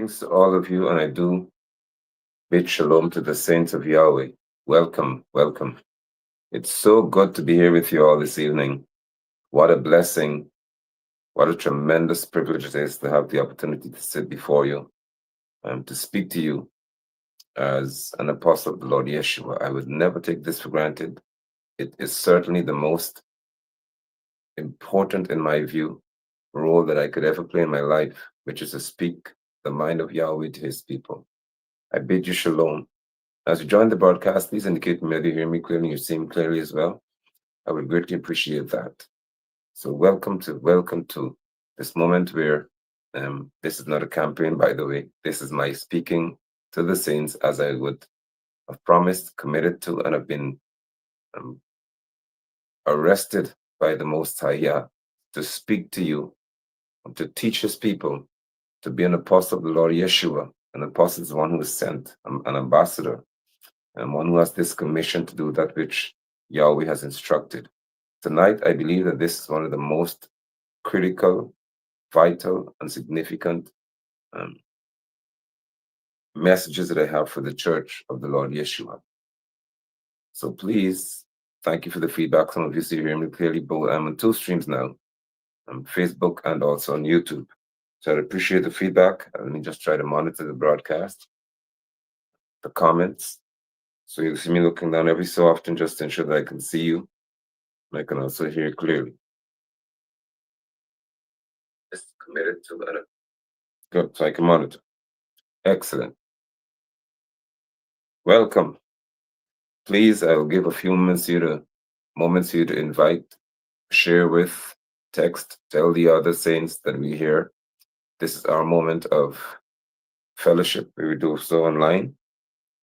Greetings to all of you, and I do bid shalom to the saints of Yahweh. Welcome, welcome. It's so good to be here with you all this evening. What a blessing, what a tremendous privilege it is to have the opportunity to sit before you and to speak to you as an apostle of the Lord Yeshua. I would never take this for granted. It is certainly the most important, in my view, role that I could ever play in my life, which is to speak the mind of Yahweh to his people. I bid you shalom. As you join the broadcast, please indicate whether you hear me clearly and you see me clearly as well. I would greatly appreciate that. So welcome to this moment where this is not a campaign, by the way. This is my speaking to the saints as I would have promised, committed to, and have been arrested by the Most High Yah to speak to you, to teach his people, to be an apostle of the Lord Yeshua. An apostle is one who is sent, an ambassador, and one who has this commission to do that which Yahweh has instructed. Tonight, I believe that this is one of the most critical, vital, and significant messages that I have for the church of the Lord Yeshua. So please, thank you for the feedback. Some of you see hear me clearly, but I'm on 2 streams now, on Facebook and also on YouTube. So I'd appreciate the feedback. Let me just try to monitor the broadcast, the comments. So you'll see me looking down every so often just to ensure that I can see you. And I can also hear clearly. It's committed to that. Good, so I can monitor. Excellent. Welcome. Please, I will give a few moments for you to invite, share with, text, tell the other saints that we here. This is our moment of fellowship. We do so online.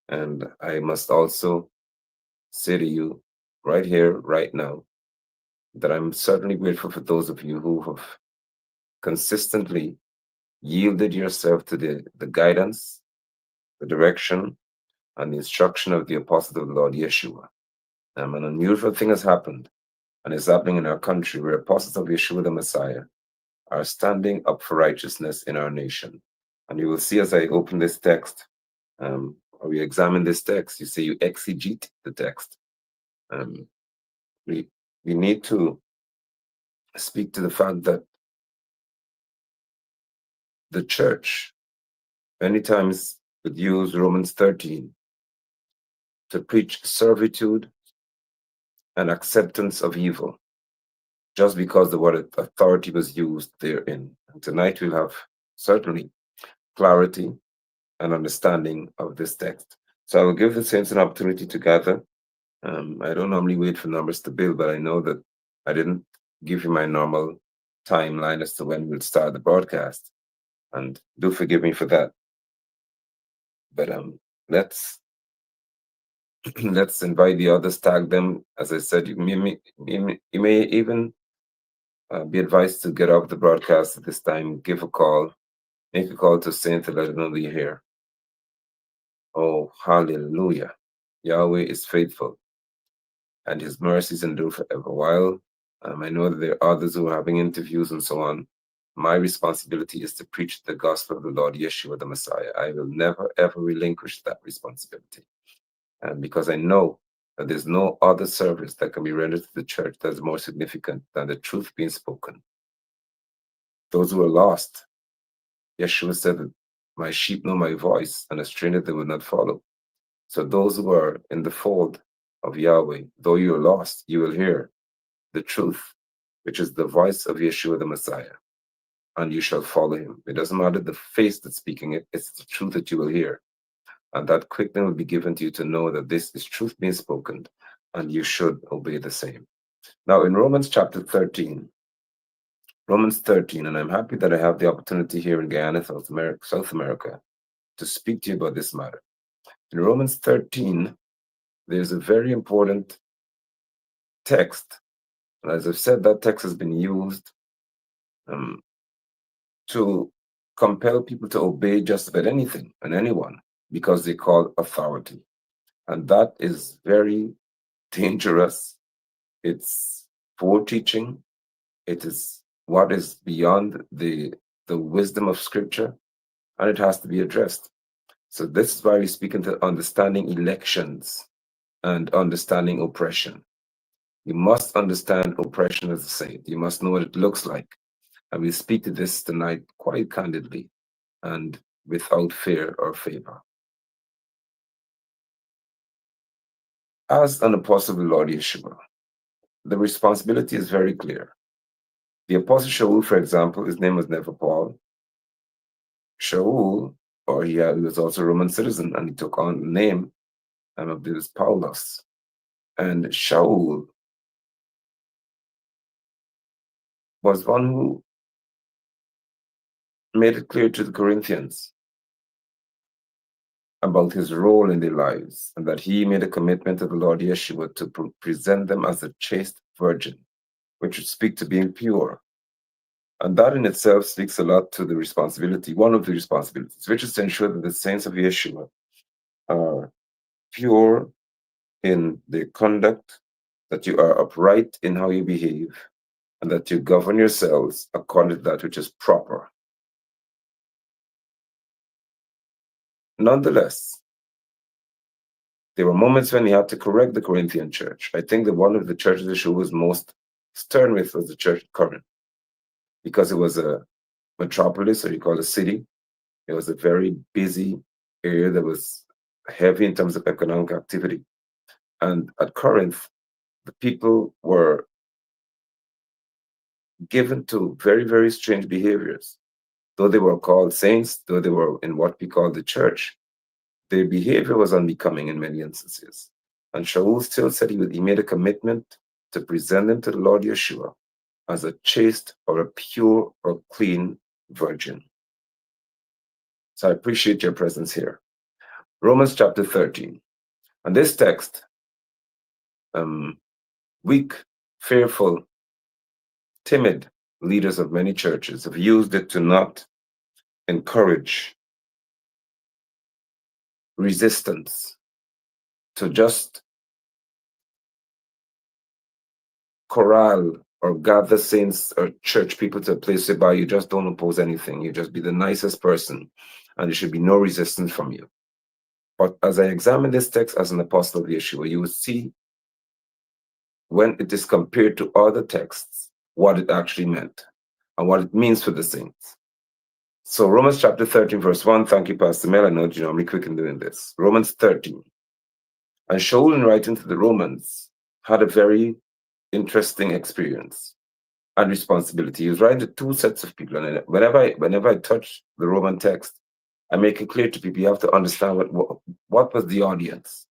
And I must also say to you right here, right now, that I'm certainly grateful for those of you who have consistently yielded yourself to the guidance, the direction, and the instruction of the apostle of the Lord Yeshua. An unusual thing has happened, and is happening in our country, where apostles of Yeshua the Messiah are standing up for righteousness in our nation. And you will see as I open this text, or we examine this text, you see, you exegete the text. We need to speak to the fact that the church many times would use Romans 13 to preach servitude and acceptance of evil, just because the word authority was used therein. And tonight we'll have certainly clarity and understanding of this text. So I will give the saints an opportunity to gather. I don't normally wait for numbers to build, but I know that I didn't give you my normal timeline as to when we'll start the broadcast. And do forgive me for that. But let's invite the others, tag them. As I said, you may even be advised to get off the broadcast at this time. Give a call, make a call to Saint to let them know that you're here. Oh, hallelujah. Yahweh is faithful, and his mercies endure forever. While I know that there are others who are having interviews and so on, my responsibility is to preach the gospel of the Lord Yeshua the Messiah. I will never, ever relinquish that responsibility. And because I know that there's no other service that can be rendered to the church that is more significant than the truth being spoken. Those who are lost, Yeshua said that my sheep know my voice, and a stranger they will not follow. So those who are in the fold of Yahweh, though you are lost, you will hear the truth, which is the voice of Yeshua the Messiah, and you shall follow him. It doesn't matter the face that's speaking it, it's the truth that you will hear. And that quickening will be given to you to know that this is truth being spoken, and you should obey the same. Now, in Romans chapter 13, and I'm happy that I have the opportunity here in Guyana, South America, to speak to you about this matter. In Romans 13, there's a very important text. And as I've said, that text has been used to compel people to obey just about anything and anyone, because they call authority. And that is very dangerous. It's poor teaching. It is what is beyond the wisdom of Scripture. and it has to be addressed. So this is why we speak into understanding elections and understanding oppression. You must understand oppression as a saint. You must know what it looks like. And we speak to this tonight quite candidly and without fear or favor. As an apostle of the Lord Yeshua, the responsibility is very clear. The apostle Shaul, for example, his name was never Paul. Shaul, or he was also a Roman citizen, and he took on the name of this Paulus. And Shaul was one who made it clear to the Corinthians about his role in their lives, and that he made a commitment to the Lord Yeshua to present them as a chaste virgin, which would speak to being pure. And that in itself speaks a lot to the responsibility, one of the responsibilities, which is to ensure that the saints of Yeshua are pure in their conduct, that you are upright in how you behave, and that you govern yourselves according to that which is proper. Nonetheless, there were moments when he had to correct the Corinthian church. I think that one of the churches Yeshua was most stern with was the church at Corinth, because it was a metropolis, or you call it a city. It was a very busy area that was heavy in terms of economic activity. And at Corinth, the people were given to very, very strange behaviors. Though they were called saints, though they were in what we call the church, their behavior was unbecoming in many instances. And Shaul still said he made a commitment to present them to the Lord Yeshua as a chaste or a pure or clean virgin. So I appreciate your presence here. Romans chapter 13. And this text, weak, fearful, timid leaders of many churches have used it to not encourage resistance, to just corral or gather saints or church people to a place whereby you just don't oppose anything. You just be the nicest person, and there should be no resistance from you. But as I examine this text as an apostle of Yeshua, you will see when it is compared to other texts, what it actually meant and what it means for the saints. So Romans chapter 13, verse 1, thank you, Pastor Mel. I know you normally quick in doing this. Romans 13. And Shaul, in writing to the Romans, had a very interesting experience and responsibility. He was writing to two sets of people. And whenever I touch the Roman text, I make it clear to people, you have to understand what was the audience.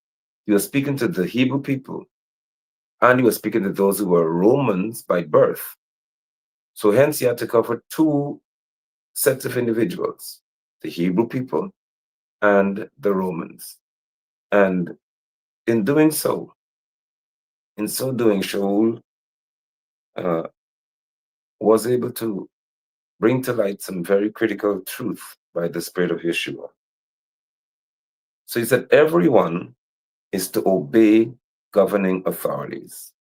He was speaking to the Hebrew people, and he was speaking to those who were Romans by birth. So hence he had to cover two sets of individuals, the Hebrew people and the Romans. And in so doing, Shaul was able to bring to light some very critical truth by the Spirit of Yeshua. So he said, everyone is to obey governing authorities.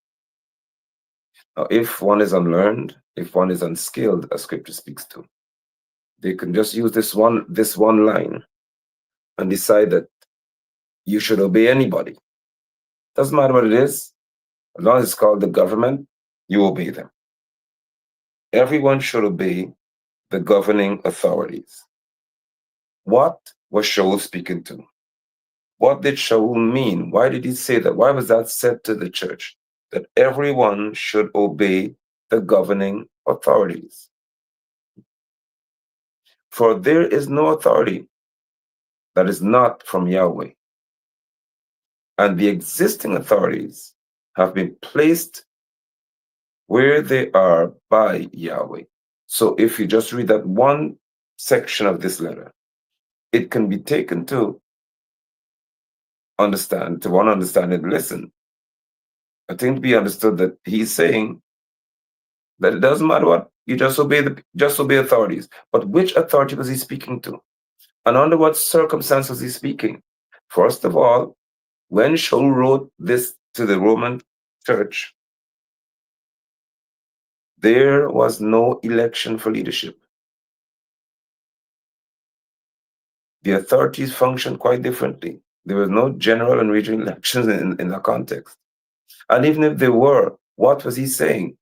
Now, if one is unlearned, if one is unskilled, as Scripture speaks to, they can just use this one line and decide that you should obey anybody. Doesn't matter what it is, as long as it's called the government, you obey them. Everyone should obey the governing authorities. What was Shaul speaking to? What did Shaul mean? Why did he say that? Why was that said to the church? That everyone should obey the governing authorities. For there is no authority that is not from Yahweh. And the existing authorities have been placed where they are by Yahweh. So if you just read that one section of this letter, it can be taken to understand, to one understanding, listen, I think to be understood that he's saying that it doesn't matter what, you just obey authorities. But which authority was he speaking to? And under what circumstances was he speaking? First of all, when Shaul wrote this to the Roman church, there was no election for leadership. The authorities functioned quite differently. There was no general and regional elections in that context. And even if there were, what was he saying?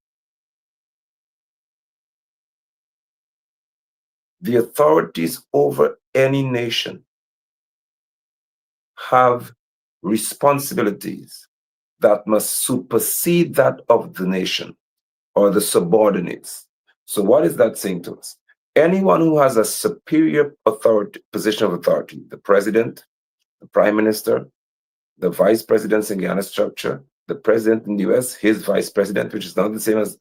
The authorities over any nation have responsibilities that must supersede that of the nation or the subordinates. So, what is that saying to us? Anyone who has a superior authority, position of authority, the president, the prime minister, the vice presidents in Guyana structure, the president in the US, his vice president, which is not the same as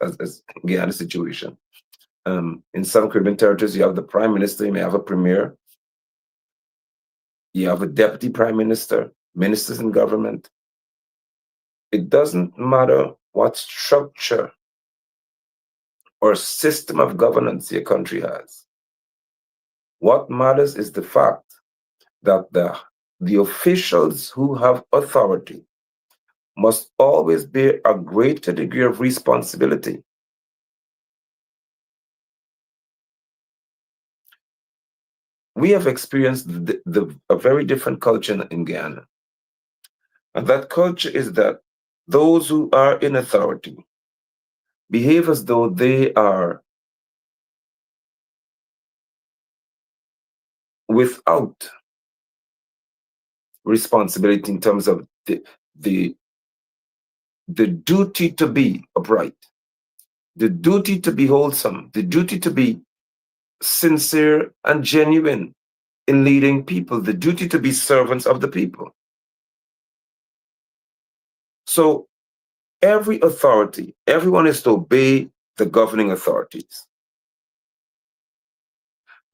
Guyana situation. In some Caribbean territories, you have the prime minister, you may have a premier, you have a deputy prime minister, ministers in government. It doesn't matter what structure or system of governance your country has. What matters is the fact that the officials who have authority must always bear a greater degree of responsibility. We have experienced a very different culture in Guyana. And that culture is that those who are in authority behave as though they are without responsibility in terms of the, the duty to be upright, the duty to be wholesome, the duty to be sincere and genuine in leading people, the duty to be servants of the people. So every authority, everyone is to obey the governing authorities.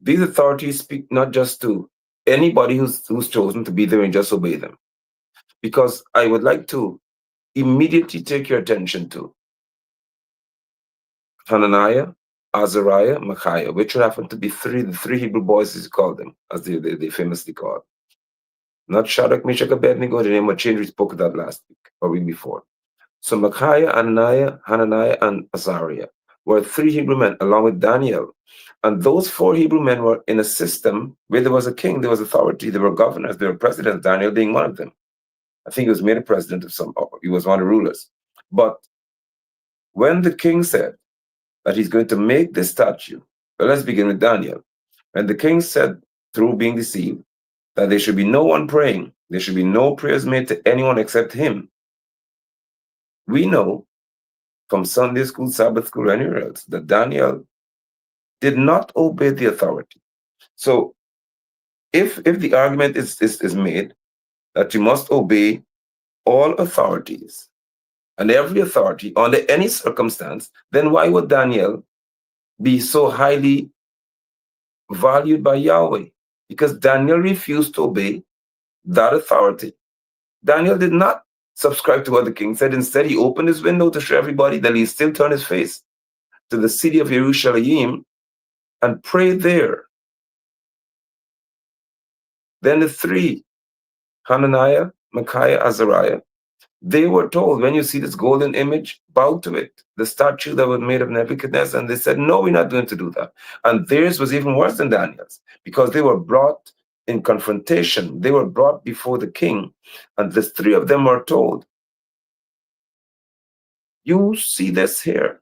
These authorities speak not just to anybody who's chosen to be there and just obey them. Because I would like to immediately take your attention to Hananiah, Azariah, Micaiah, which happen to be the three Hebrew boys, as you call them, as they famously called. Not Shadrach, Meshach, Abednego, the name was changed. We spoke of that last week or week before. So Micaiah, Ananiah, Hananiah, and Azariah were three Hebrew men along with Daniel. And those four Hebrew men were in a system where there was a king, there was authority, there were governors, there were presidents, Daniel being one of them. I think he was made a president of he was one of the rulers. But when the king said that he's going to make this statue, well, let's begin with Daniel. When the king said, through being deceived, that there should be no one praying, there should be no prayers made to anyone except him, we know from Sunday school, Sabbath school, anywhere else, that Daniel did not obey the authority. So if the argument is made that you must obey all authorities and every authority under any circumstance, then why would Daniel be so highly valued by Yahweh? Because Daniel refused to obey that authority. Daniel did not subscribe to what the king said. Instead, he opened his window to show everybody that he still turned his face to the city of Jerusalem and prayed there. Then the three, Hananiah, Micaiah, Azariah, they were told, when you see this golden image, bow to it, the statue that was made of Nebuchadnezzar. And they said, no, we're not going to do that. And theirs was even worse than Daniel's, because they were brought in confrontation. They were brought before the king. And the three of them were told, you see this here,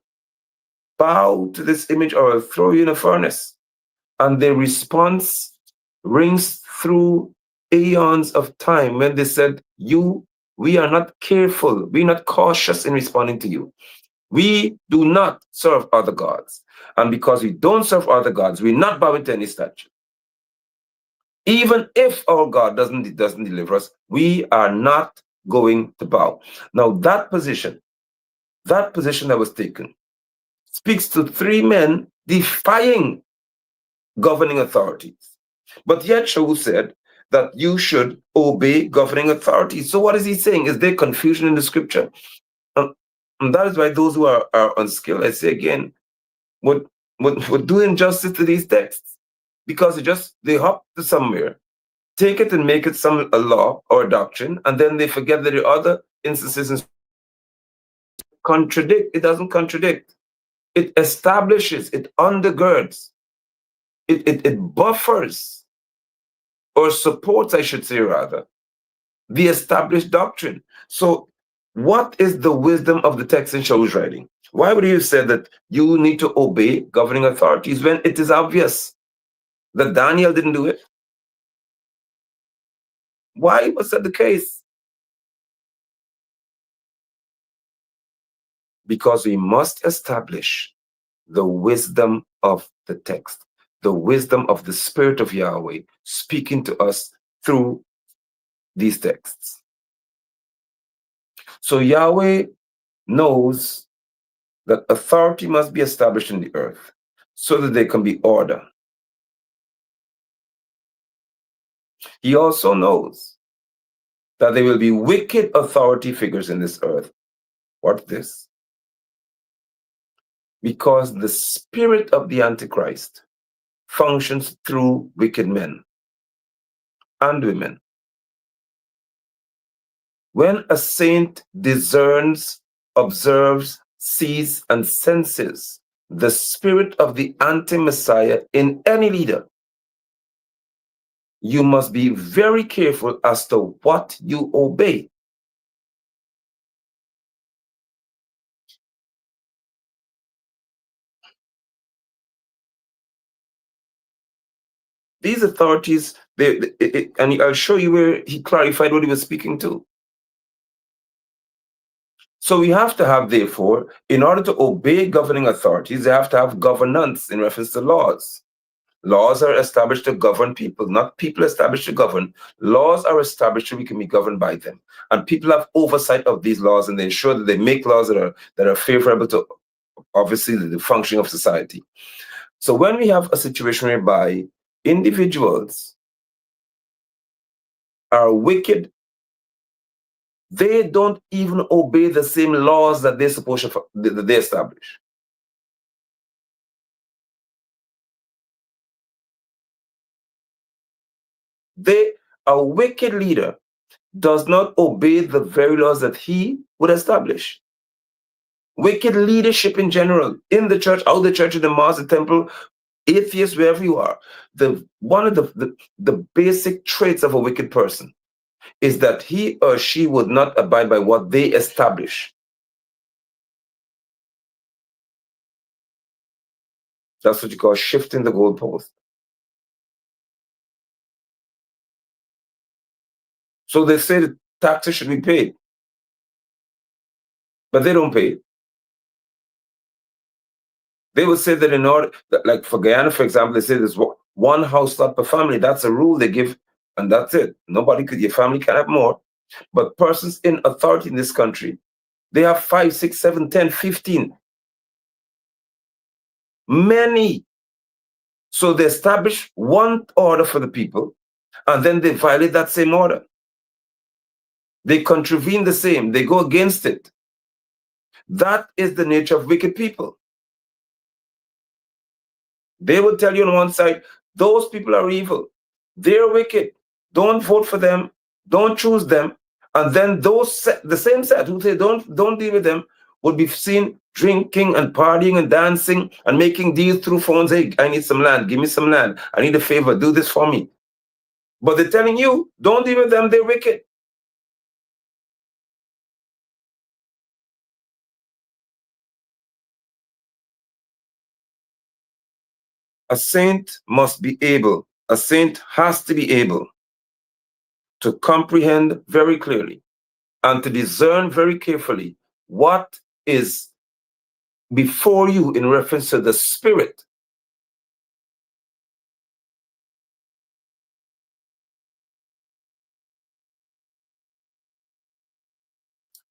bow to this image or I'll throw you in a furnace. And their response rings through aeons of time when they said, we are not careful, we're not cautious in responding to you. We do not serve other gods. And because we don't serve other gods, we're not bowing to any statue. Even if our God doesn't deliver us, we are not going to bow. Now that position that was taken speaks to three men defying governing authorities. But yet Shaul said that you should obey governing authorities. So what is he saying? Is there confusion in the scripture? And that is why those who are unskilled, I say again, would do injustice to these texts. Because they hop to somewhere, take it and make it a law or a doctrine, and then they forget that there are other instances in contradict. It doesn't contradict. It establishes, it undergirds, it buffers or supports, I should say rather, the established doctrine. So, what is the wisdom of the text in Shaw's writing? Why would he have said that you need to obey governing authorities when it is obvious that Daniel didn't do it? Why was that the case? Because we must establish the wisdom of the text, the wisdom of the Spirit of Yahweh speaking to us through these texts. So Yahweh knows that authority must be established in the earth so that there can be order. He also knows that there will be wicked authority figures in this earth. What this? Because the spirit of the Antichrist functions through wicked men and women. When a saint discerns, observes, sees, and senses the spirit of the anti-Messiah in any leader, you must be very careful as to what you obey. These authorities, and I'll show you where he clarified what he was speaking to. So we have to have, therefore, in order to obey governing authorities, they have to have governance in reference to laws. Laws are established to govern people, not people established to govern. Laws are established so we can be governed by them. And people have oversight of these laws, and they ensure that they make laws that are favorable to, obviously, the functioning of society. So when we have a situation whereby individuals are wicked, they don't even obey the same laws that they're supposed to that they establish. A wicked leader does not obey the very laws that he would establish. Wicked leadership in general, in the church, out of the church, in the mosque, the temple, atheists, wherever you are, one of the basic traits of a wicked person is that he or she would not abide by what they establish. That's what you call shifting the goalpost. So they say that taxes should be paid, but they don't pay. They would say that in order, like for Guyana, for example, they say there's one house lot per family. That's a rule they give, and that's it. Your family can have more. But persons in authority in this country, they have 5, 6, 7, 10, 15. Many. So they establish one order for the people, and then they violate that same order. They contravene the same, they go against it. That is the nature of wicked people. They will tell you on one side, those people are evil. They're wicked. Don't vote for them. Don't choose them. And then the same set who say don't deal with them would be seen drinking and partying and dancing and making deals through phones. Hey, I need some land. Give me some land. I need a favor. Do this for me. But they're telling you, don't deal with them. They're wicked. A saint has to be able to comprehend very clearly and to discern very carefully what is before you in reference to the spirit.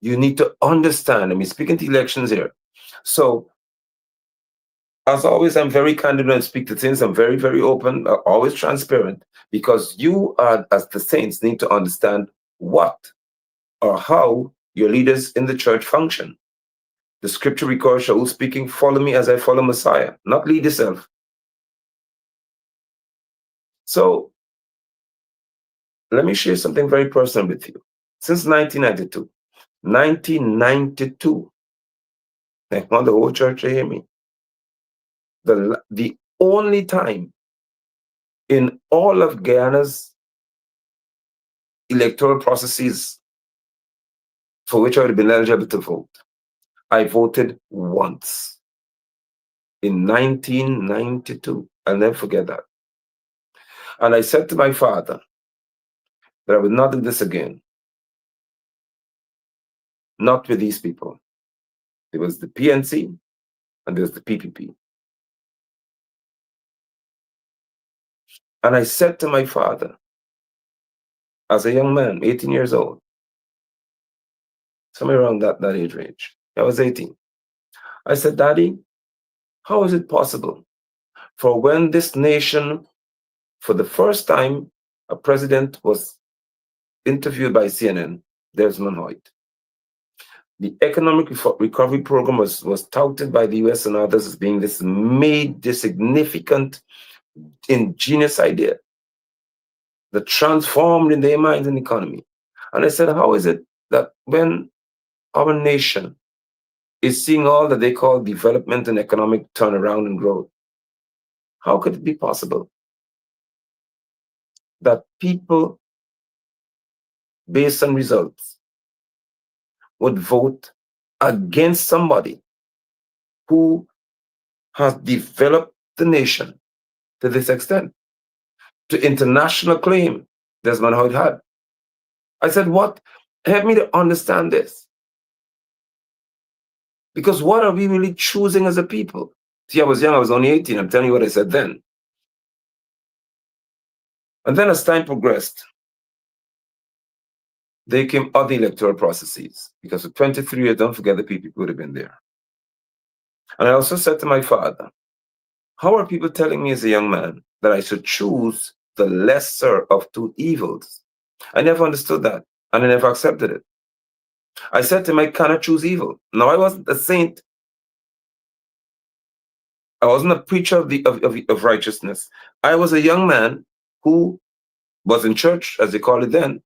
You need to understand. I mean, speaking to elections here. So, as always, I'm very candid when I speak to things. I'm very, very open, always transparent, because you, as the saints, need to understand what or how your leaders in the church function. The scripture records Shaul speaking, follow me as I follow Messiah, not lead yourself. So let me share something very personal with you. Since 1992, I want the whole church to hear me. The only time in all of Guyana's electoral processes for which I would have been eligible to vote. I voted once in 1992. I'll never forget that. And I said to my father that I would not do this again. Not with these people. There was the PNC and there's the PPP. And I said to my father, as a young man, 18 years old, somewhere around that age range, I was 18. I said, Daddy, how is it possible for when this nation, for the first time, a president was interviewed by CNN, Desmond Hoyt. The economic recovery program was touted by the US and others as being this major, significant, ingenious idea that transformed in their minds an economy. And I said, how is it that when our nation is seeing all that they call development and economic turnaround and growth, how could it be possible that people, based on results, would vote against somebody who has developed the nation to this extent, to international acclaim, Desmond Hoyt had? I said, what? Help me to understand this. Because what are we really choosing as a people? See, I was young, I was only 18. I'm telling you what I said then. And then as time progressed, there came other electoral processes. Because for 23 years, don't forget the people would have been there. And I also said to my father, how are people telling me as a young man that I should choose the lesser of two evils? I never understood that, and I never accepted it. I said to him, I cannot choose evil. Now, I wasn't a saint. I wasn't a preacher of righteousness. I was a young man who was in church, as they call it then.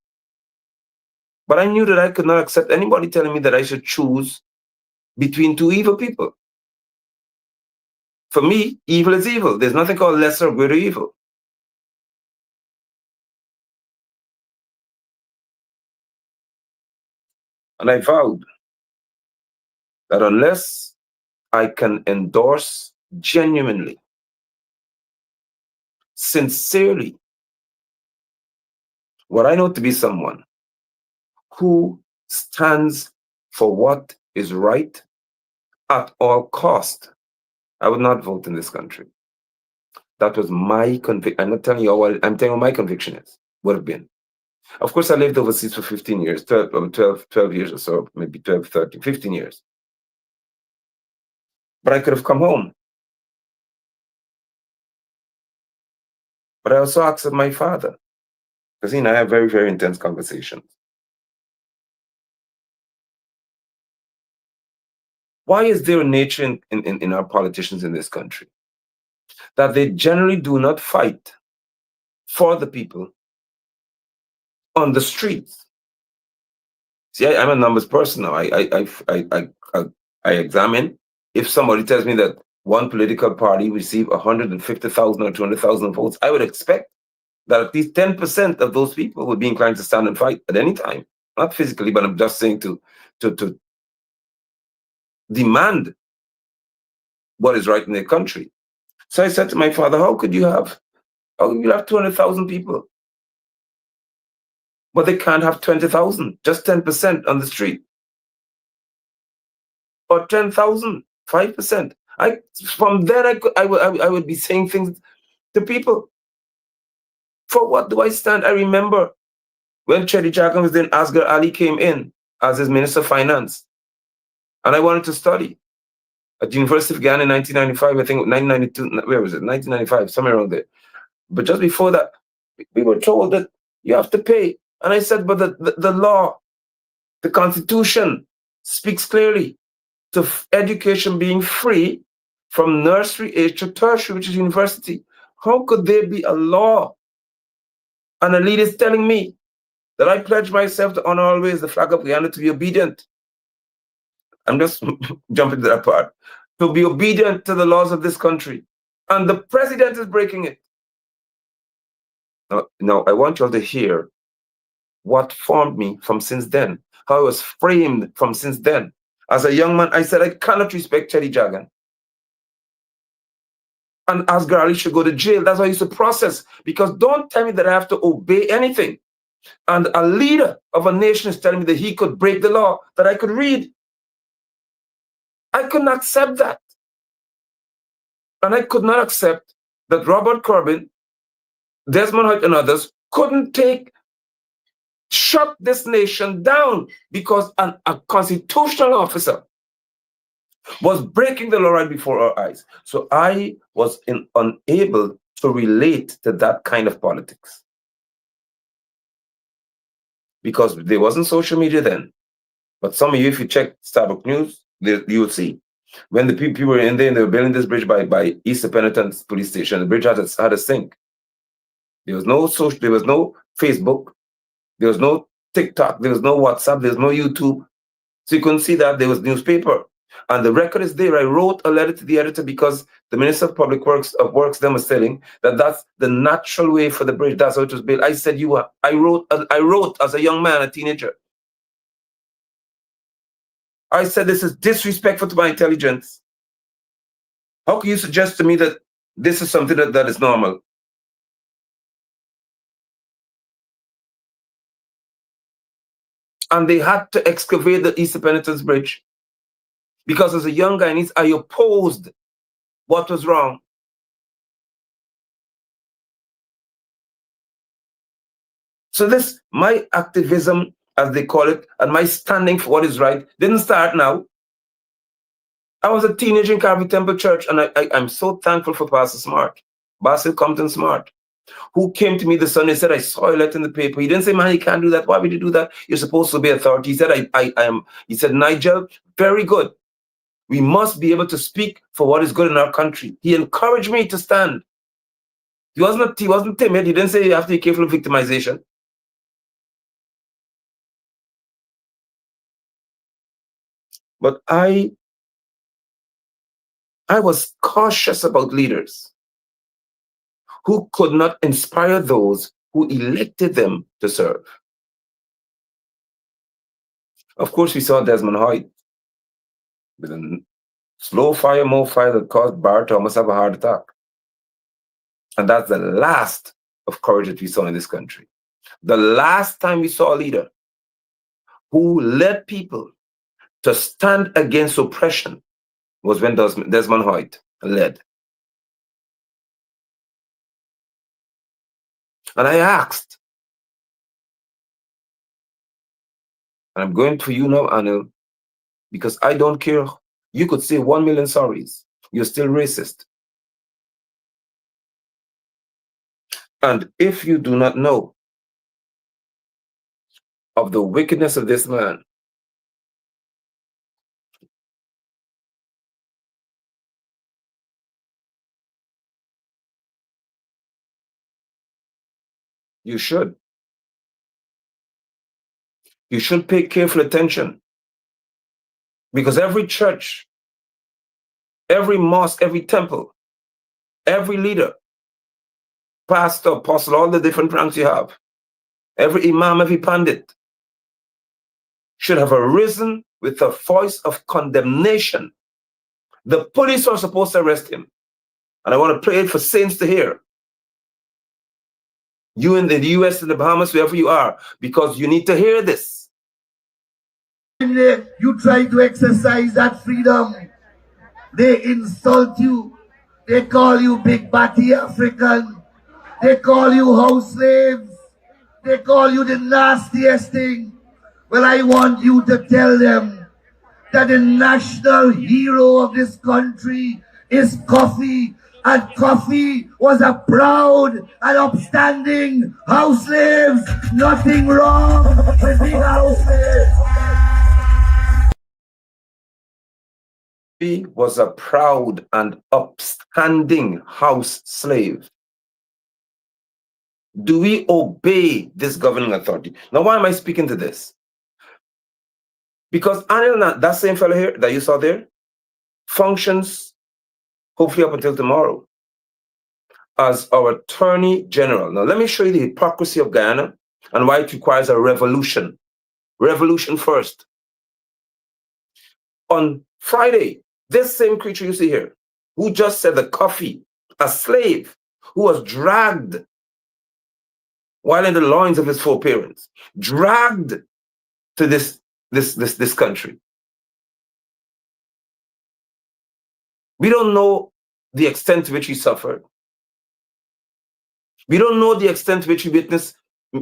But I knew that I could not accept anybody telling me that I should choose between two evil people. For me, evil is evil. There's nothing called lesser or greater evil. And I vowed that unless I can endorse genuinely, sincerely, what I know to be someone who stands for what is right at all cost, I would not vote in this country. That was my conviction. I'm not telling you what I'm telling you what my conviction is, would have been. Of course, I lived overseas for 15 years, 12 years or so, maybe 12, 13, 15 years. But I could have come home. But I also asked my father, because he and I have very, very intense conversations. Why is there a nature in our politicians in this country that they generally do not fight for the people on the streets? See, I'm a numbers person now. I examine. If somebody tells me that one political party received 150,000 or 200,000 votes, I would expect that at least 10% of those people would be inclined to stand and fight at any time. Not physically, but I'm just saying to demand what is right in their country. So I said to my father, how could you have 200,000 people, but they can't have 20,000, just 10% on the street? Or 10,000, 5%. From then I would be saying things to people. For what do I stand? I remember when Chedi Jagan was then, Asghar Ali came in as his Minister of Finance. And I wanted to study at the University of Ghana in 1995, I think 1992, where was it? 1995, somewhere around there. But just before that, we were told that you have to pay. And I said, but the law, the Constitution speaks clearly to education being free from nursery age to tertiary, which is university. How could there be a law and a leader is telling me that I pledge myself to honor always the flag of Guyana, to be obedient? I'm just jumping to that part. To be obedient to the laws of this country. And the president is breaking it. Now I want you all to hear what formed me from since then, how I was framed from since then. As a young man, I said, I cannot respect Chetty Jagan. And Asghar Ali should go to jail. That's how I used to process. Because don't tell me that I have to obey anything. And a leader of a nation is telling me that he could break the law, that I could read. I couldn't accept that. And I could not accept that Robert Corbyn, Desmond Hoyt, and others couldn't shut this nation down because a constitutional officer was breaking the law right before our eyes. So I was unable to relate to that kind of politics. Because there wasn't social media then. But some of you, if you check Starbucks News, you will see. When the people were in there and they were building this bridge by Easter Penitence Police Station, the bridge had a sink. There was no social, there was no Facebook, there was no TikTok, there was no WhatsApp, there was no YouTube. So you couldn't see that. There was newspaper. And the record is there. I wrote a letter to the editor because the Minister of Public Works then was telling that that's the natural way for the bridge. That's how it was built. I said, I wrote as a young man, a teenager. I said, this is disrespectful to my intelligence. How can you suggest to me that this is something that is normal? And they had to excavate the Easter Penitence Bridge. Because as a young guy, I opposed what was wrong. So my activism, as they call it, and my standing for what is right, didn't start now. I was a teenager in Calvary Temple Church, and I'm so thankful for Pastor Smart, Basil Compton Smart, who came to me the Sunday and said, I saw a letter in the paper. He didn't say, man, you can't do that. Why would you do that? You're supposed to be authority. He said, I am. He said, Nigel, very good. We must be able to speak for what is good in our country. He encouraged me to stand. He wasn't timid. He didn't say you have to be careful of victimization. But I was cautious about leaders who could not inspire those who elected them to serve. Of course, we saw Desmond Hoyt with a slow fire, more fire that caused Barr to almost have a heart attack. And that's the last of courage that we saw in this country. The last time we saw a leader who led people to stand against oppression was when Desmond Hoyt led. And I asked, and I'm going for you now, Anil, because I don't care. You could say 1 million sorries. You're still racist. And if you do not know of the wickedness of this man, you should. You should pay careful attention. Because every church, every mosque, every temple, every leader, pastor, apostle, all the different ranks you have, every imam, every pandit, should have arisen with a voice of condemnation. The police are supposed to arrest him. And I want to play it for saints to hear. You in the US, in the Bahamas, wherever you are, because you need to hear this. You try to exercise that freedom, they insult you. They call you big batty African. They call you house slaves. They call you the nastiest thing. Well, I want you to tell them that the national hero of this country is Coffee. And Coffee was a proud and upstanding house slaves. Nothing wrong with being a house slave. He was a proud and upstanding house slave. Do we obey this governing authority? Now, why am I speaking to this? Because Anil, that same fellow here that you saw there, functions, hopefully up until tomorrow, as our Attorney General. Now, let me show you the hypocrisy of Guyana and why it requires a revolution. Revolution first. On Friday, this same creature you see here, who just said the coffee, a slave who was dragged while in the loins of his foreparents, dragged to this country. We don't know the extent to which he suffered. We don't know the extent to which he witnessed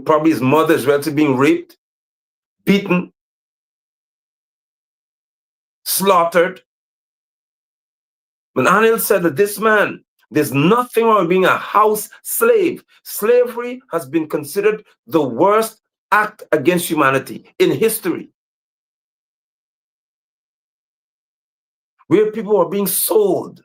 probably his mother, his relative being raped, beaten, slaughtered. But Anil said that this man, there's nothing wrong with being a house slave. Slavery has been considered the worst act against humanity in history, where people are being sold.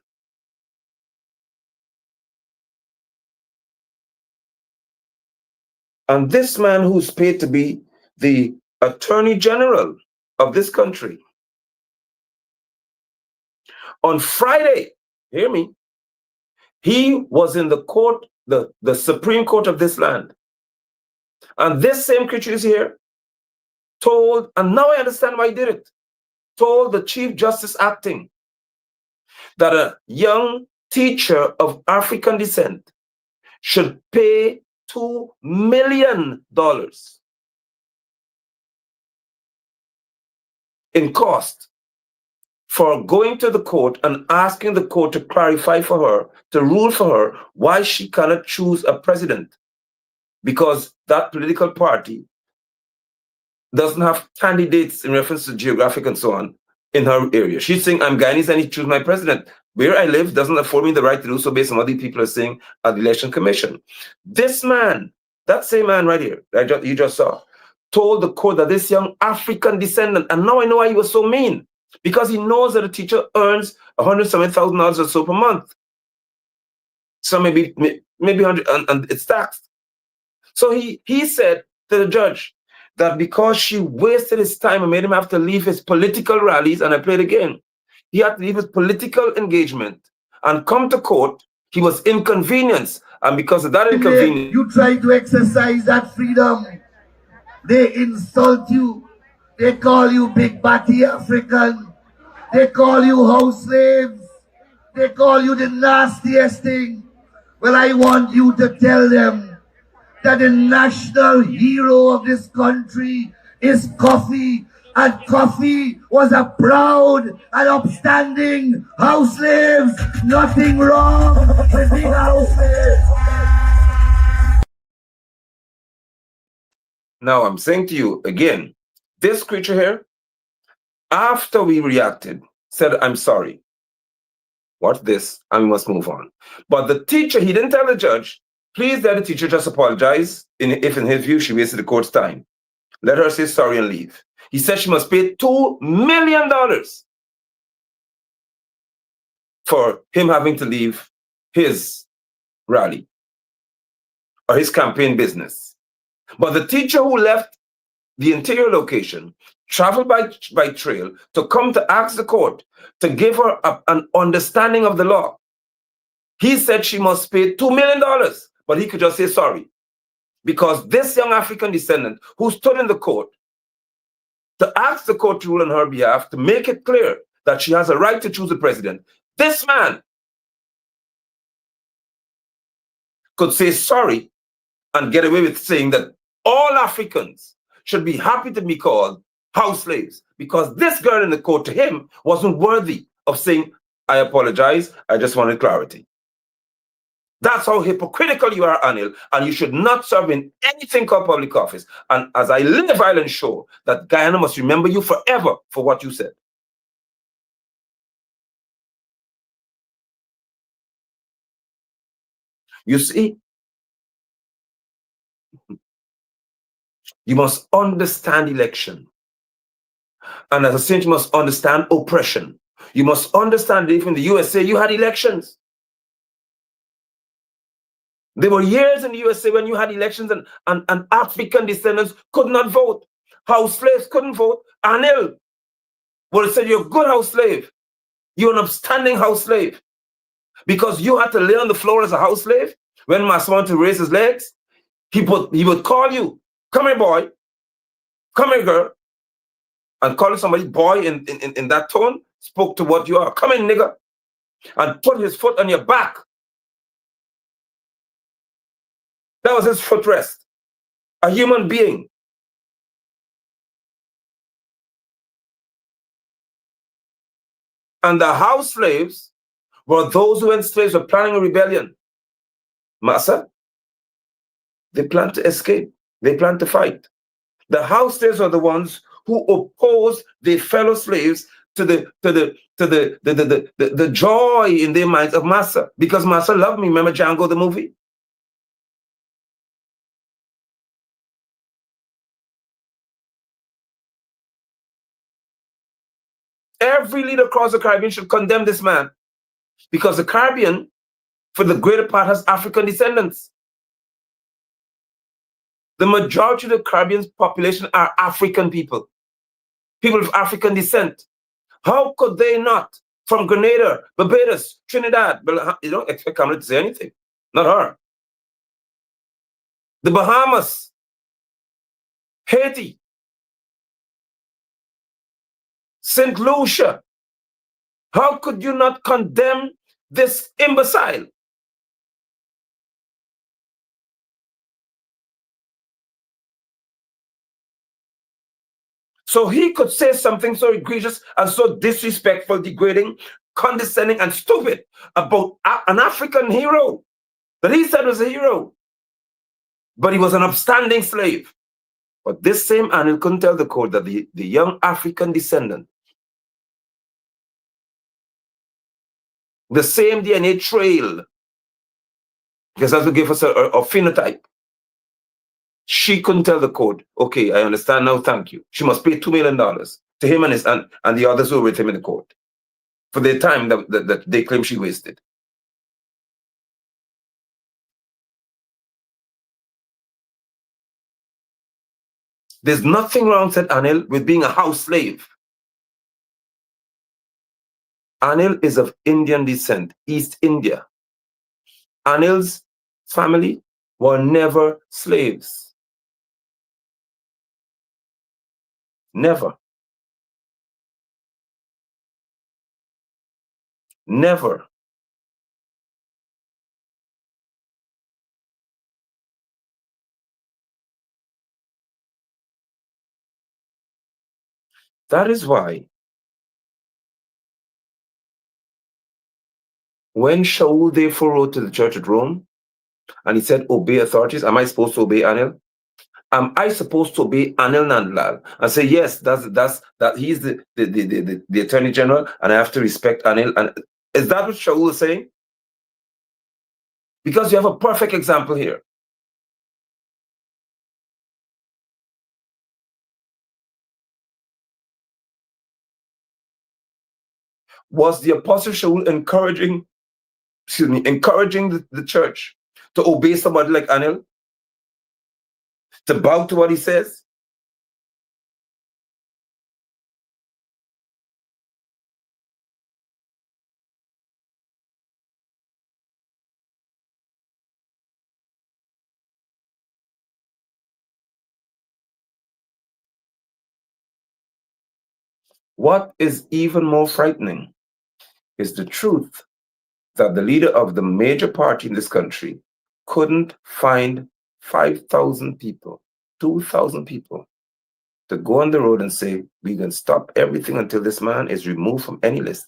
And this man who's paid to be the Attorney General of this country, on Friday, hear me, he was in the court, the Supreme Court of this land. And this same creature is here, told, and now I understand why he did it, told the Chief Justice acting that a young teacher of African descent should pay $2 million in cost for going to the court and asking the court to clarify for her, to rule for her, why she cannot choose a president, because that political party doesn't have candidates in reference to geographic and so on in her area. She's saying, I'm Guyanese, I need to choose my president. Where I live doesn't afford me the right to do so based on what these people are saying at the Election Commission. This man, that same man right here, you just saw, told the court that this young African descendant, and now I know why he was so mean, because he knows that a teacher earns $170,000 or so per month. So maybe 100, and it's taxed. So he said to the judge that because she wasted his time and made him have to leave his political rallies, and I played again, he had to leave his political engagement and come to court. He was inconvenienced, and because of that inconvenience, you try to exercise that freedom. They insult you. They call you big batty African. They call you house slaves. They call you the nastiest thing. Well, I want you to tell them that the national hero of this country is coffee. And coffee was a proud and upstanding house slave. Nothing wrong with being a house slave. Now I'm saying to you again, this creature here, after we reacted, said, I'm sorry. What's this? And we must move on. But the teacher, he didn't tell the judge, please let the teacher just apologize if in his view she wasted the court's time. Let her say sorry and leave. He said she must pay $2 million for him having to leave his rally or his campaign business. But the teacher who left the interior location traveled by trail to come to ask the court to give her an understanding of the law. He said she must pay $2 million, but he could just say sorry. Because this young African descendant who stood in the court to ask the court to rule on her behalf, to make it clear that she has a right to choose a president, this man could say sorry and get away with saying that all Africans should be happy to be called house slaves, because this girl in the court to him wasn't worthy of saying, I apologize, I just wanted clarity. That's how hypocritical you are, Anil, and you should not serve in anything called public office. And as I live, I'll ensure that Guyana must remember you forever for what you said. You see, you must understand election. And as a saint, you must understand oppression. You must understand that even in the USA, you had elections. There were years in the USA when you had elections and African descendants could not vote. House slaves couldn't vote. Anil would have said, you're a good house slave. You're an upstanding house slave. Because you had to lay on the floor as a house slave. When Master wanted to raise his legs, he would call you Come here, boy. Come here, girl. And calling somebody boy in that tone spoke to what you are. Come in, nigga. And put his foot on your back. That was his footrest. A human being. And the house slaves were those who enslaved were planning a rebellion. Massa, they planned to escape. They planned to fight. The house slaves are the ones who opposed their fellow slaves to the joy in their minds of Massa. Because Massa loved me. Remember Django the movie? Every leader across the Caribbean should condemn this man. Because the Caribbean, for the greater part, has African descendants. The majority of the Caribbean population are African people. People of African descent. How could they not? From Grenada, Barbados, Trinidad. You don't expect Kamala to say anything. Not her. The Bahamas, Haiti, St. Lucia. How could you not condemn this imbecile? So he could say something so egregious and so disrespectful, degrading, condescending, and stupid about an African hero that he said was a hero. But he was an upstanding slave. But this same Anil couldn't tell the court that the young African descendant, the same DNA trail, because that's what gave us a phenotype. She couldn't tell the court, okay, I understand now, thank you. She must pay $2 million to him and the others who were with him in the court for the time that they claim she wasted. There's nothing wrong, said Anil, with being a house slave. Anil is of Indian descent, East India. Anil's family were never slaves. Never. Never. That is why when Shaul therefore wrote to the church at Rome and he said, obey authorities, am I supposed to obey Anil? Am I supposed to obey Anil Nandlal and say, yes, that he's the Attorney General and I have to respect Anil? And is that what Shaul is saying? Because you have a perfect example here. Was the Apostle Shaul encouraging the church to obey somebody like Anil? To bow to what he says? What is even more frightening is the truth that the leader of the major party in this country couldn't find 5,000 people, 2,000 people to go on the road and say, we can stop everything until this man is removed from any list.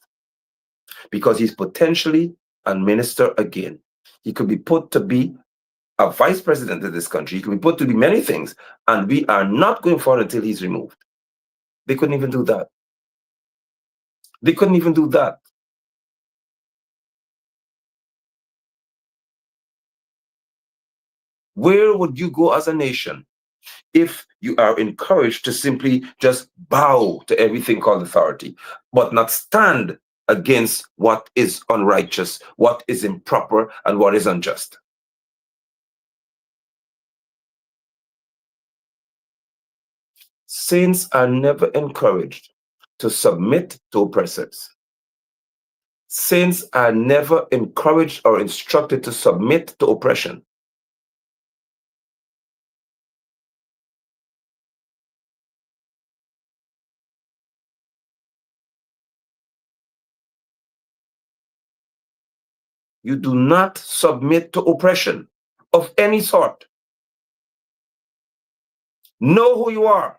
Because he's potentially a minister again. He could be put to be a vice president of this country. He could be put to be many things, and we are not going forward until he's removed. They couldn't even do that. They couldn't even do that. Where would you go as a nation if you are encouraged to simply just bow to everything called authority, but not stand against what is unrighteous, what is improper, and what is unjust? Saints are never encouraged to submit to oppressors. Saints are never encouraged or instructed to submit to oppression. you do not submit to oppression of any sort. Know who you are.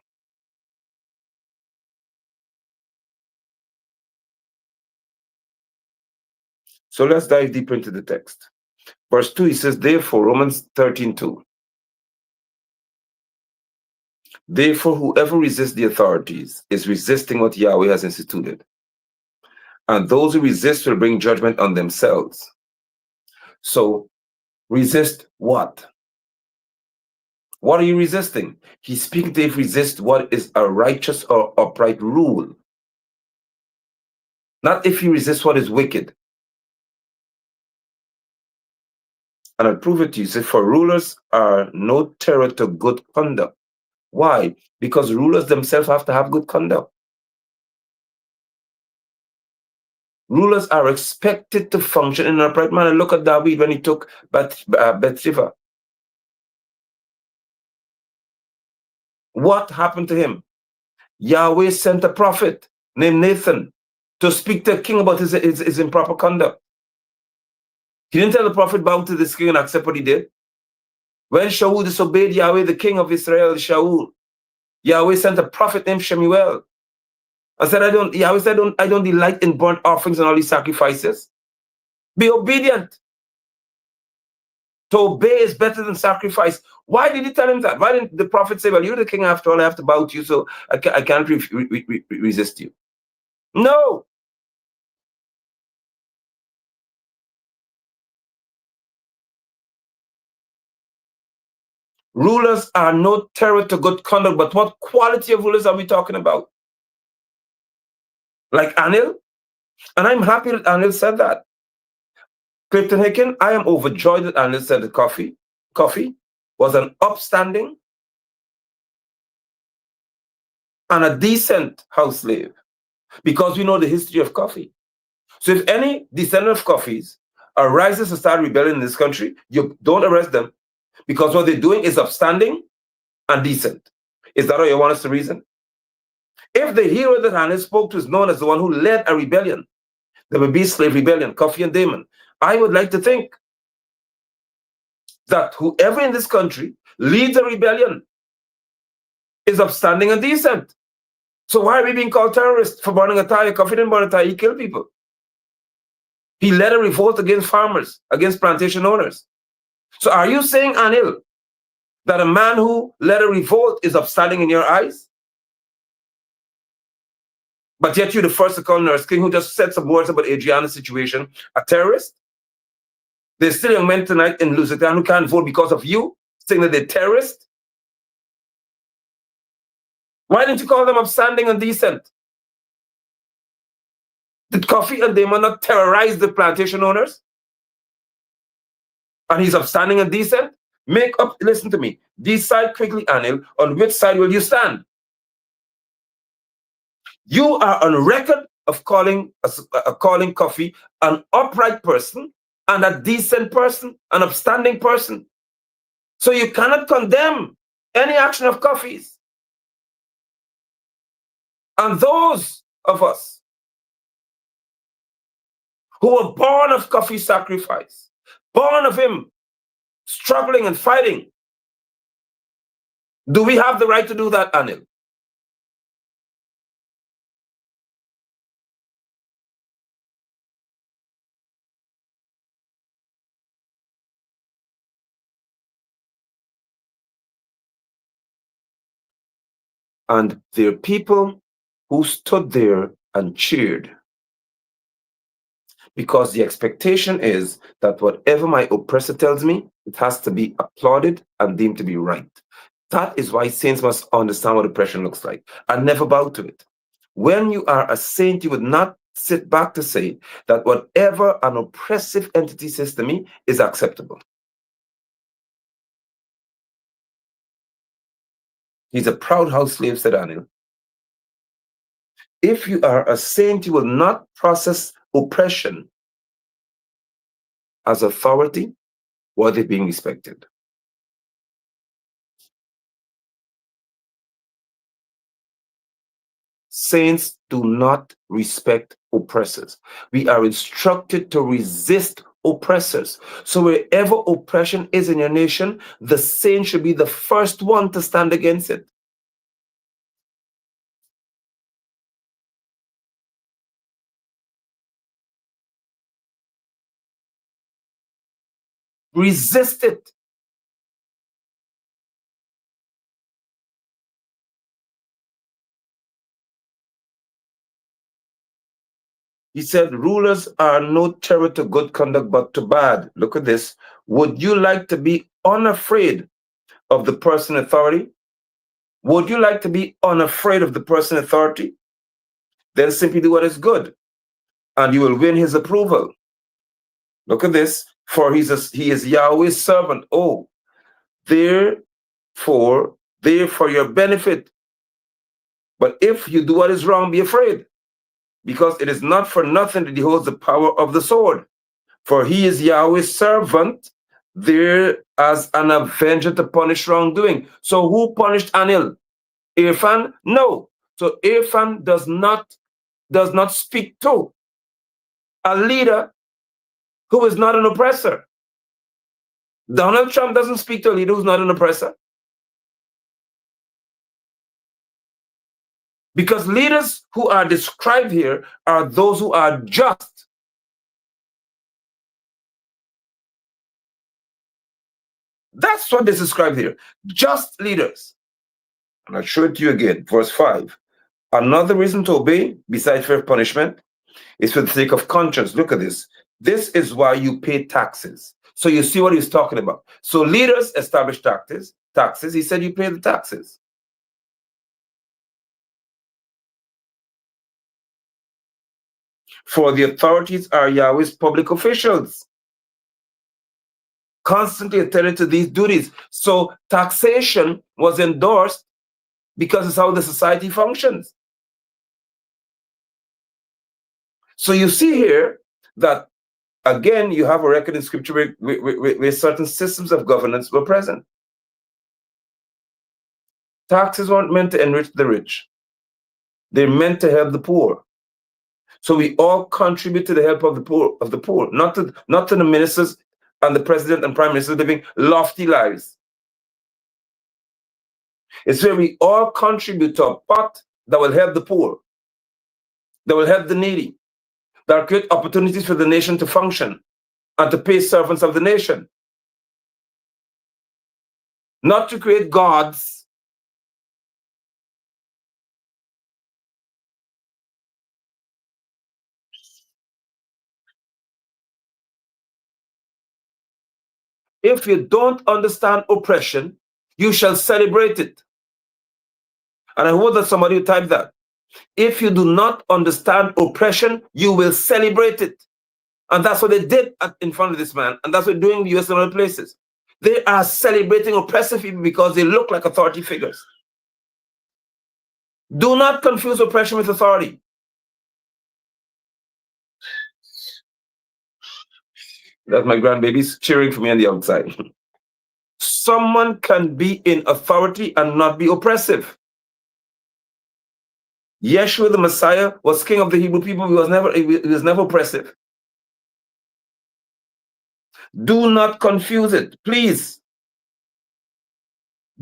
So let's dive deeper into the text. Verse 2, he says, therefore, Romans 13:2. Therefore, whoever resists the authorities is resisting what Yahweh has instituted. And those who resist will bring judgment on themselves. So, resist what? What are you resisting? He's speaking to if resist what is a righteous or upright rule. Not if you resist what is wicked. And I'll prove it to you. Say, for rulers are no terror to good conduct. Why? Because rulers themselves have to have good conduct. Rulers are expected to function in an upright manner. Look at David when he took Bathsheba. What happened to him? Yahweh sent a prophet named Nathan to speak to the king about his improper conduct. He didn't tell the prophet bow to this king and accept what he did. When Shaul disobeyed Yahweh, the king of Israel, Shaul, Yahweh sent a prophet named Shemuel. Yahweh said, I don't delight in burnt offerings and all these sacrifices. Be obedient. To obey is better than sacrifice. Why did he tell him that? Why didn't the prophet say, well, you're the king after all, I have to bow to you, so I can't resist you? No. Rulers are no terror to good conduct, but what quality of rulers are we talking about? Like Anil? And I'm happy that Anil said that. Clifton Hicken, I am overjoyed that Anil said that Coffee was an upstanding and a decent house slave, because we know the history of Coffee. So if any descendant of Coffees arises to start rebelling in this country, you don't arrest them, because what they're doing is upstanding and decent. Is that how you want us to reason? If the hero that Anil spoke to is known as the one who led a rebellion, the Baby slave rebellion, Coffee and Damon, I would like to think that whoever in this country leads a rebellion is upstanding and decent. So why are we being called terrorists for burning a tire? Coffee didn't burn a tire, he killed people. He led a revolt against farmers, against plantation owners. So are you saying, Anil, that a man who led a revolt is upstanding in your eyes? But yet you're the first to call Nurse King, who just said some words about Adriana's situation, a terrorist? There's still young men tonight in Lusitania who can't vote because of you, saying that they're terrorists. Why didn't you call them upstanding and decent? Did Coffee and Damon not terrorize the plantation owners? And he's upstanding and decent? Make up, listen to me, decide quickly, Anil, on which side will you stand? You are on record of calling Coffee an upright person and a decent person, an upstanding person. So you cannot condemn any action of Coffee's. And those of us who were born of Coffee's sacrifice, born of him struggling and fighting, do we have the right to do that, Anil? And there are people who stood there and cheered, because the expectation is that whatever my oppressor tells me, it has to be applauded and deemed to be right. That is why saints must understand what oppression looks like and never bow to it. When you are a saint, you would not sit back to say that whatever an oppressive entity says to me is acceptable. He's a proud house slave, said Anil. If you are a saint, you will not process oppression as authority worthy being respected. Saints do not respect oppressors. We are instructed to resist oppressors. So wherever oppression is in your nation, the saint should be the first one to stand against it. Resist it. He said, rulers are no terror to good conduct, but to bad. Look at this. Would you like to be unafraid of the person in authority? Would you like to be unafraid of the person in authority? Then simply do what is good, and you will win his approval. Look at this. For he is Yahweh's servant. Oh, therefore, for your benefit. But if you do what is wrong, be afraid, because it is not for nothing that he holds the power of the sword. For he is Yahweh's servant, there as an avenger to punish wrongdoing. So who punished Anil? Irfan? No. So Irfan does not speak to a leader who is not an oppressor. Donald Trump doesn't speak to a leader who's not an oppressor. Because leaders who are described here are those who are just. That's what is described here. Just leaders. And I'll show it to you again. Verse 5. Another reason to obey, besides fear of punishment, is for the sake of conscience. Look at this. This is why you pay taxes. So you see what he's talking about. So leaders establish taxes. He said you pay the taxes. For the authorities are Yahweh's public officials, constantly attending to these duties. So taxation was endorsed because it's how the society functions. So you see here that, again, you have a record in scripture where certain systems of governance were present. Taxes weren't meant to enrich the rich. They're meant to help the poor. So we all contribute to the help of the poor, not to the ministers and the president and prime minister living lofty lives. It's where we all contribute to a pot that will help the poor, that will help the needy, that will create opportunities for the nation to function and to pay servants of the nation. Not to create gods. If you don't understand oppression, you shall celebrate it. And I hope that somebody will type that. If you do not understand oppression, you will celebrate it. And that's what they did in front of this man. And that's what they're doing in the US and other places. They are celebrating oppressive people because they look like authority figures. Do not confuse oppression with authority. That's my grandbabies cheering for me on the outside. Someone can be in authority and not be oppressive. Yeshua the Messiah was king of the Hebrew people. He was never oppressive. Do not confuse it, please.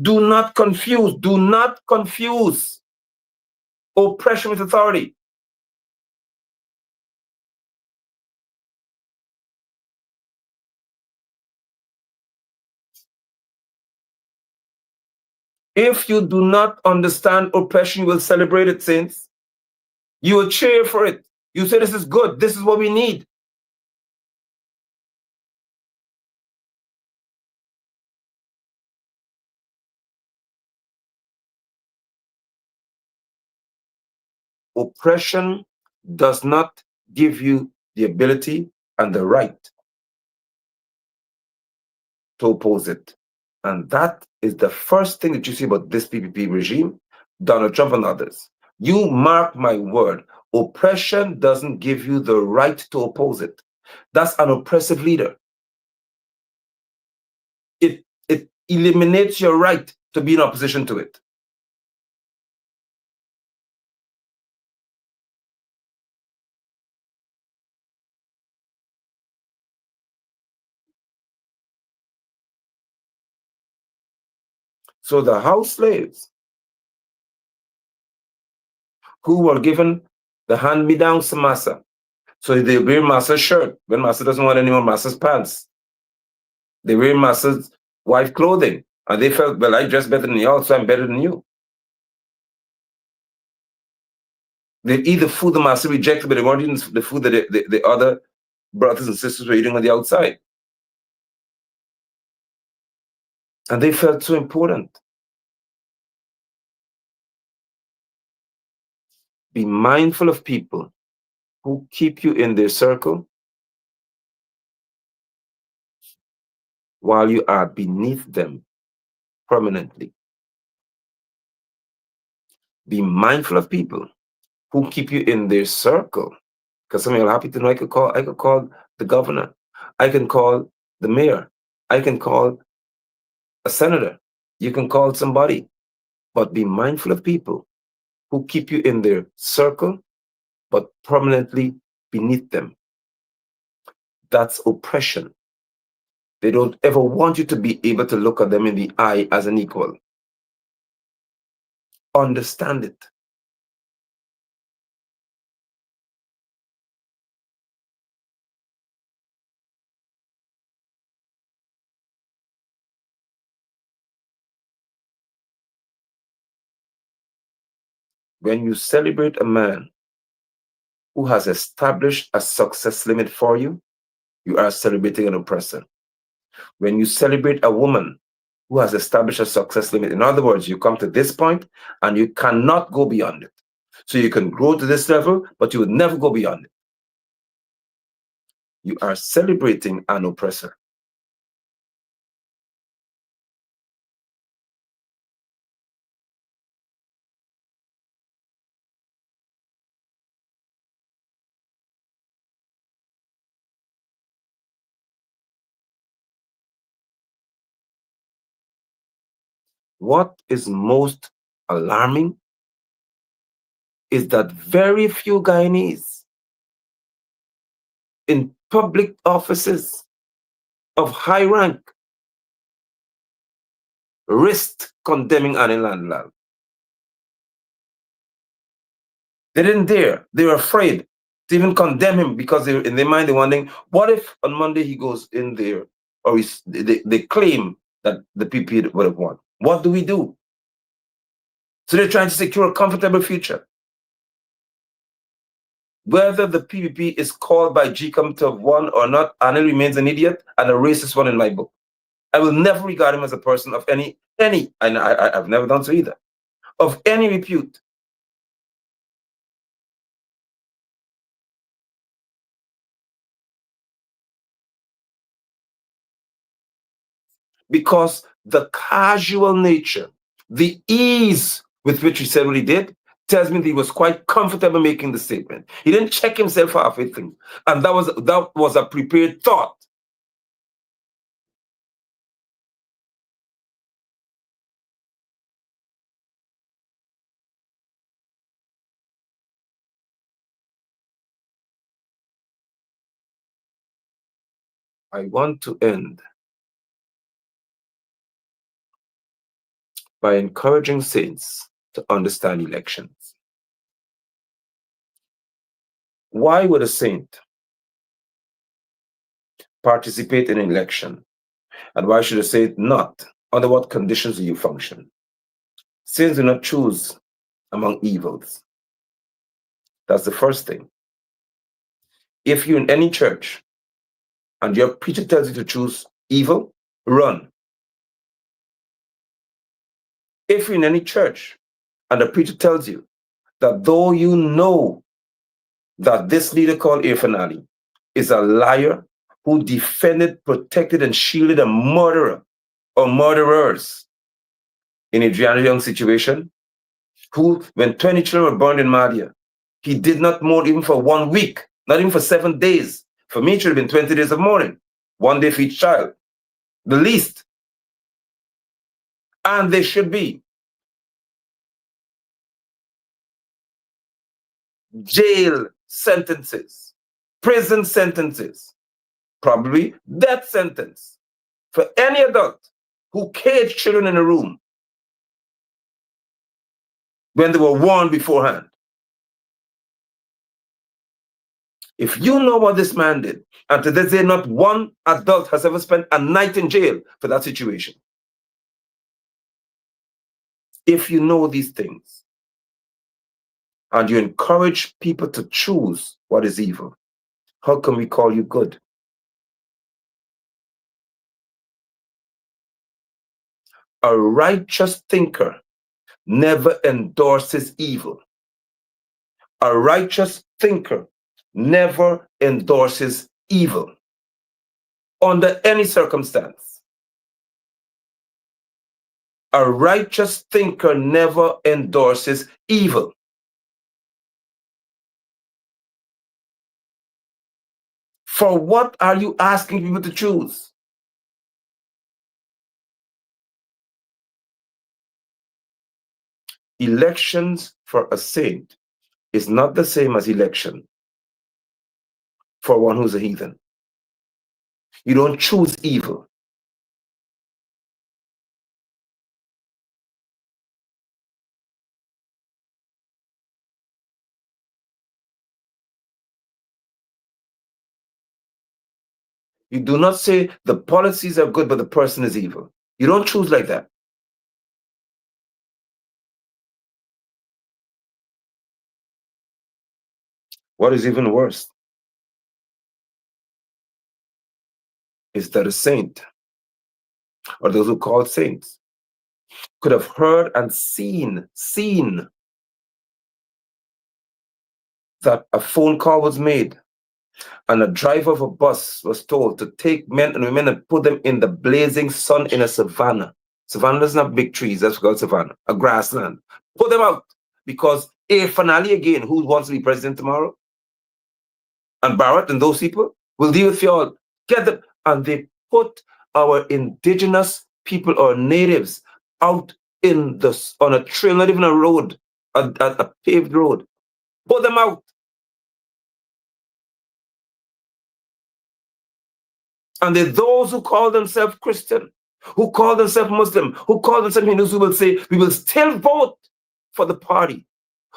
Do not confuse oppression with authority. If you do not understand oppression, you will celebrate it, saints. You will cheer for it. You say this is good. This is what we need. Oppression does not give you the ability and the right to oppose it. And that is the first thing that you see about this PPP regime, Donald Trump and others. You mark my word, oppression doesn't give you the right to oppose it. That's an oppressive leader. It eliminates your right to be in opposition to it. So the house slaves who were given the hand-me-downs to master, so they wear master's shirt when master doesn't want any more master's pants. They wear master's wife clothing, and they felt, well, I dress better than you, so I'm better than you. They eat the food the master rejected, but they weren't eating the food that the other brothers and sisters were eating on the outside. And they felt so important. Be mindful of people who keep you in their circle while you are beneath them permanently. Be mindful of people who keep you in their circle. Because some of you are happy to know I could call the governor. I can call the mayor. I can call a senator. You can call somebody. But be mindful of people who keep you in their circle, but permanently beneath them. That's oppression. They don't ever want you to be able to look at them in the eye as an equal. Understand it. When you celebrate a man who has established a success limit for you, you are celebrating an oppressor. When you celebrate a woman who has established a success limit, in other words, you come to this point and you cannot go beyond it. So you can grow to this level, but you would never go beyond it. You are celebrating an oppressor. What is most alarming is that very few Guyanese in public offices of high rank risked condemning Anil Landlal. They didn't dare. They were afraid to even condemn him because in their mind they're wondering, what if on Monday he goes in there or they claim that the PP would have won? What do we do? So they're trying to secure a comfortable future. Whether the PPP is called by GCOM to have won or not, Anil remains an idiot and a racist one in my book. I will never regard him as a person of any, and I've never done so either, of any repute. Because the casual nature, the ease with which he said what he did, tells me that he was quite comfortable making the statement. He didn't check himself halfway through. And that was a prepared thought. I want to end by encouraging saints to understand elections. Why would a saint participate in an election? And why should a saint not? Under what conditions do you function? Saints do not choose among evils. That's the first thing. If you're in any church and your preacher tells you to choose evil, run. If you're in any church and the preacher tells you that though you know that this leader called Irfanali is a liar who defended, protected, and shielded a murderer or murderers in Adriana Young's situation, who, when 20 children were burned in Mahdia, he did not mourn even for 1 week, not even for 7 days. For me, it should have been 20 days of mourning, 1 day for each child, the least. And they should be jail sentences, prison sentences, probably death sentence for any adult who caged children in a room when they were warned beforehand. If you know what this man did, and to this day not one adult has ever spent a night in jail for that situation. If you know these things, and you encourage people to choose what is evil, how can we call you good? A righteous thinker never endorses evil. A righteous thinker never endorses evil under any circumstance. A righteous thinker never endorses evil. For what are you asking people to choose? Elections for a saint is not the same as election for one who's a heathen. You don't choose evil. You do not say the policies are good, but the person is evil. You don't choose like that. What is even worse is that a saint, or those who call saints, could have heard and seen that a phone call was made and a driver of a bus was told to take men and women and put them in the blazing sun in a savanna. Savannah doesn't have big trees, that's called savanna, a grassland. Put them out, because a finale again, who wants to be president tomorrow? And Barrett and those people will deal with y'all. Get them. And they put our indigenous people or natives out in the on a trail, not even a road, a paved road. Put them out. And those who call themselves Christian, who call themselves Muslim, who call themselves Hindus, who will say, we will still vote for the party,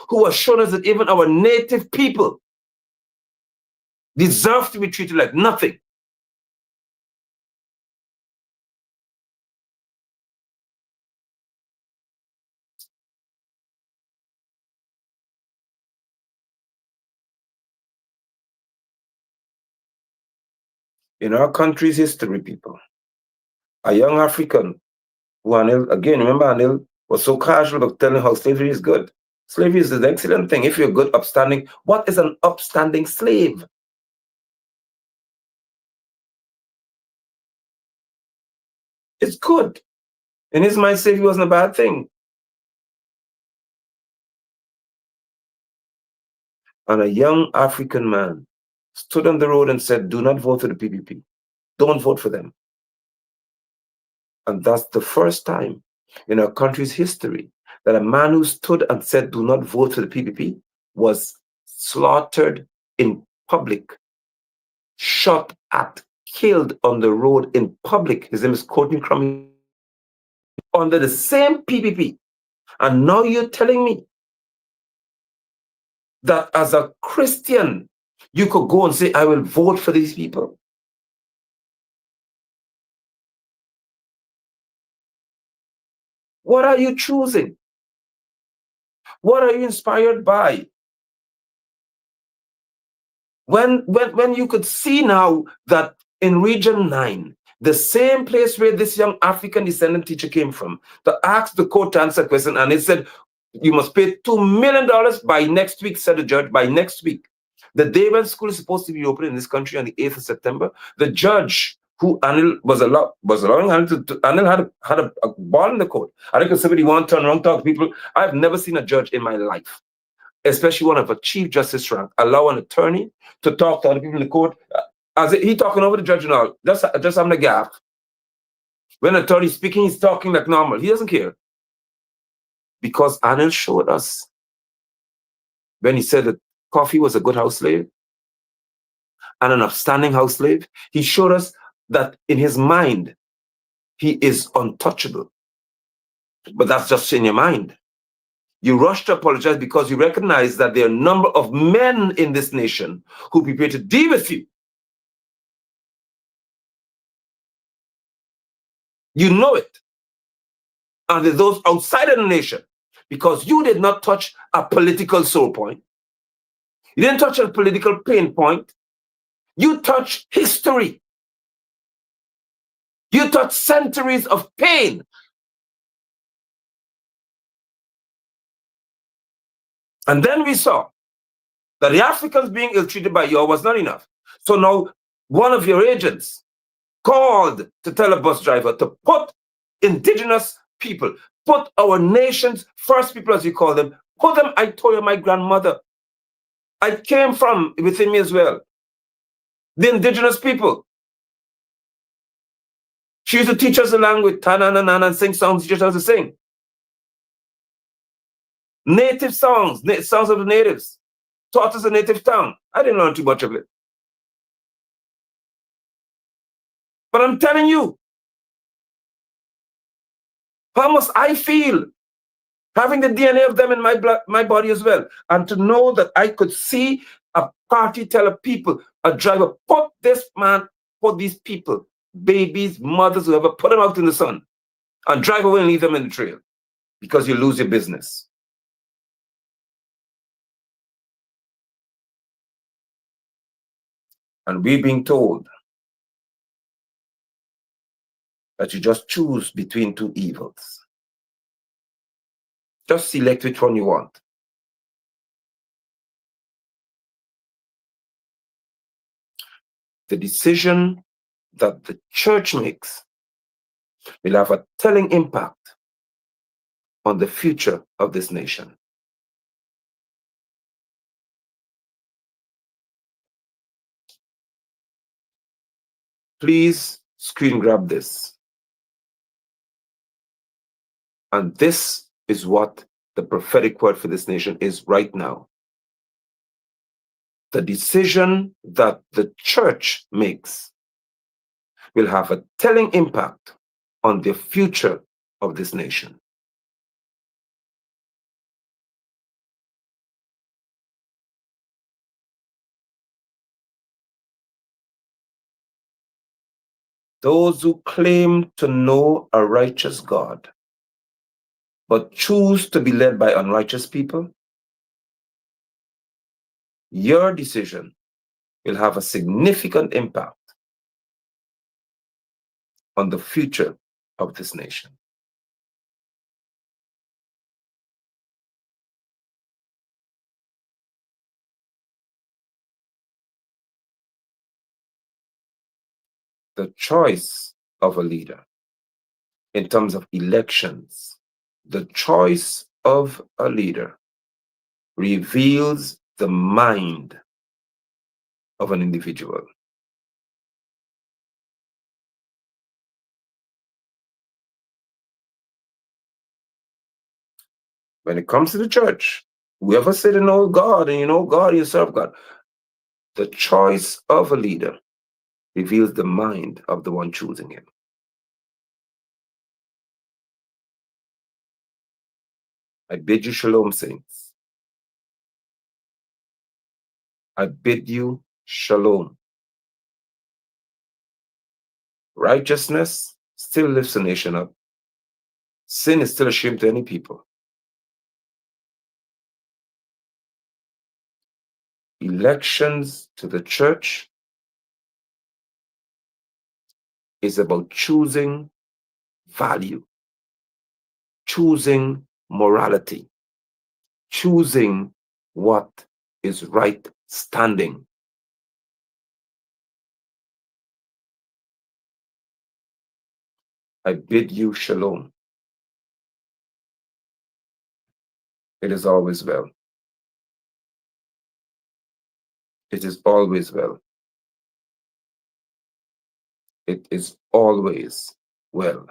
who have shown us that even our native people deserve to be treated like nothing. In our country's history, people, a young African who, Anil, again, remember Anil was so casual of telling how slavery is good. Slavery is an excellent thing. If you're good, upstanding, what is an upstanding slave? It's good. In his mind, slavery wasn't a bad thing. And a young African man stood on the road and said, do not vote for the PPP. Don't vote for them. And that's the first time in our country's history that a man who stood and said, do not vote for the PPP, was slaughtered in public, shot at, killed on the road in public. His name is Courtney Crummy, under the same PPP. And now you're telling me that as a Christian, you could go and say, I will vote for these people. What are you choosing? What are you inspired by? When you could see now that in Region 9, the same place where this young African descendant teacher came from, to ask the court to answer a question, and it said, you must pay $2 million by next week, said the judge, by next week. The day when school is supposed to be open in this country on the 8th of September, the judge who Anil was allowing Anil to Anil had a ball in the court. I think if somebody want to turn around, talk to people. I've never seen a judge in my life, especially one of a chief justice rank, allow an attorney to talk to other people in the court. As he talking over the judge and all, just having a gap. When an attorney speaking, he's talking like normal. He doesn't care. Because Anil showed us when he said that Coffee was a good house slave and an upstanding house slave, he showed us that in his mind, he is untouchable. But that's just in your mind. You rush to apologize because you recognize that there are a number of men in this nation who prepare to deal with you. You know it. And there's those outside of the nation, because you did not touch a political sore point. You didn't touch a political pain point. You touched history. You touched centuries of pain. And then we saw that the Africans being ill-treated by you was not enough. So now one of your agents called to tell a bus driver to put indigenous people, put our nation's first people, as you call them, put them. I told you, my grandmother, I came from within me as well. The indigenous people. She used to teach us the language, ta-na-na-na, and sing songs, teach us to sing. Native songs, songs of the natives. Taught us a native tongue. I didn't learn too much of it. But I'm telling you, how must I feel having the DNA of them in my blood, my body as well? And to know that I could see a party tell a people, a driver, put this man, put these people, babies, mothers, whoever, put them out in the sun and drive away and leave them in the trail because you lose your business. And we're being told that you just choose between two evils. Just select which one you want. The decision that the church makes will have a telling impact on the future of this nation. Please screen grab this. And this is what the prophetic word for this nation is right now. The decision that the church makes will have a telling impact on the future of this nation. Those who claim to know a righteous God, but choose to be led by unrighteous people, your decision will have a significant impact on the future of this nation. The choice of a leader in terms of elections, the choice of a leader reveals the mind of an individual. When it comes to the church, whoever said you know God and you know God, you serve God, the choice of a leader reveals the mind of the one choosing him. I bid you shalom, saints. I bid you shalom. Righteousness still lifts a nation up. Sin is still a shame to any people. Elections to the church is about choosing value, choosing morality, choosing what is right standing. I bid you shalom. It is always well. It is always well. It is always well.